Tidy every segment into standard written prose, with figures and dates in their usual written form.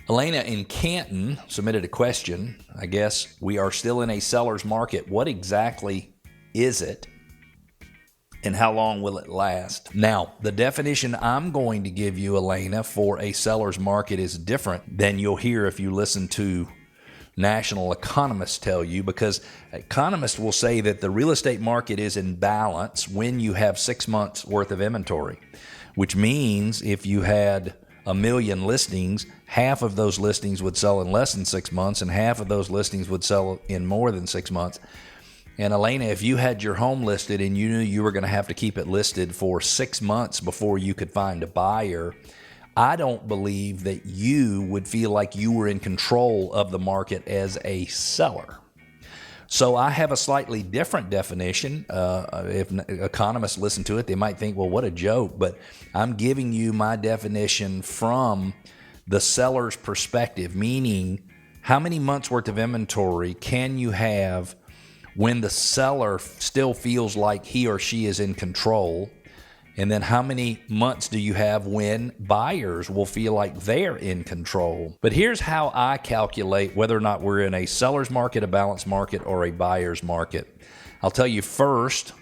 Elena in Canton submitted a question. I guess we are still in a seller's market. What exactly is it? And how long will it last? Now, the definition I'm going to give you, Elena, for a seller's market is different than you'll hear if you listen to national economists tell you, because economists will say that the real estate market is in balance when you have 6 months worth of inventory, which means if you had 1 million listings, half of those listings would sell in less than 6 months and half of those listings would sell in more than 6 months. And Elena, if you had your home listed and you knew you were going to have to keep it listed for 6 months before you could find a buyer, I don't believe that you would feel like you were in control of the market as a seller. So I have a slightly different definition. If economists listen to it, they might think, well, what a joke. But I'm giving you my definition from the seller's perspective, meaning how many months worth of inventory can you have when the seller still feels like he or she is in control? And then how many months do you have when buyers will feel like they're in control? But here's how I calculate whether or not we're in a seller's market, a balanced market, or a buyer's market. I'll tell you first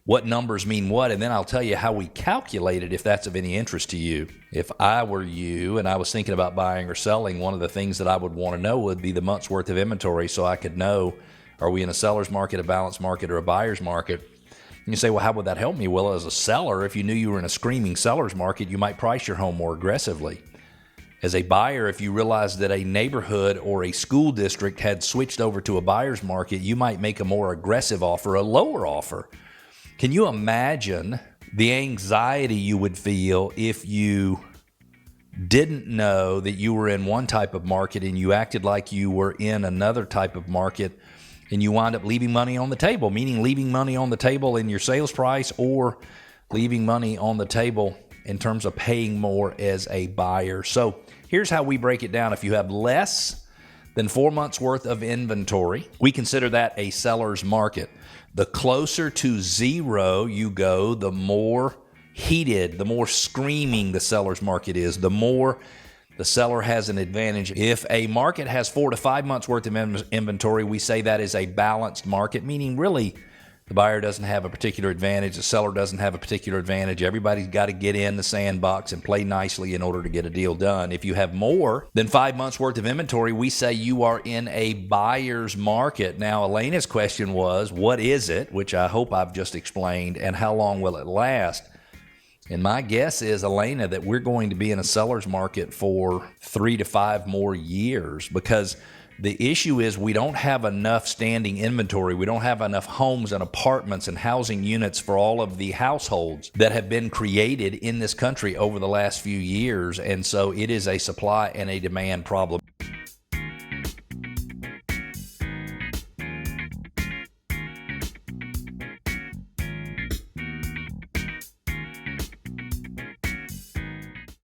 what numbers mean what, and then I'll tell you how we calculate it if that's of any interest to you. If I were you and I was thinking about buying or selling, one of the things that I would want to know would be the month's worth of inventory so I could know, are we in a seller's market, a balanced market, or a buyer's market? And you say, well, how would that help me? Well, as a seller, if you knew you were in a screaming seller's market, you might price your home more aggressively. As a buyer, if you realized that a neighborhood or a school district had switched over to a buyer's market, you might make a more aggressive offer, a lower offer. Can you imagine the anxiety you would feel if you didn't know that you were in one type of market and you acted like you were in another type of market, and you wind up leaving money on the table, meaning leaving money on the table in your sales price or leaving money on the table in terms of paying more as a buyer? So here's how we break it down. If you have less than 4 months worth of inventory, we consider that a seller's market. The closer to zero you go, the more heated, the more screaming the seller's market is, the more the seller has an advantage. If a market has 4 to 5 months worth of inventory, we say that is a balanced market, meaning really the buyer doesn't have a particular advantage, the seller doesn't have a particular advantage. Everybody's got to get in the sandbox and play nicely in order to get a deal done. If you have more than 5 months worth of inventory, we say you are in a buyer's market. Now, Elena's question was, what is it? Which I hope I've just explained, and how long will it last? And my guess is, Elena, that we're going to be in a seller's market for 3 to 5 more years, because the issue is we don't have enough standing inventory. We don't have enough homes and apartments and housing units for all of the households that have been created in this country over the last few years. And so it is a supply and a demand problem.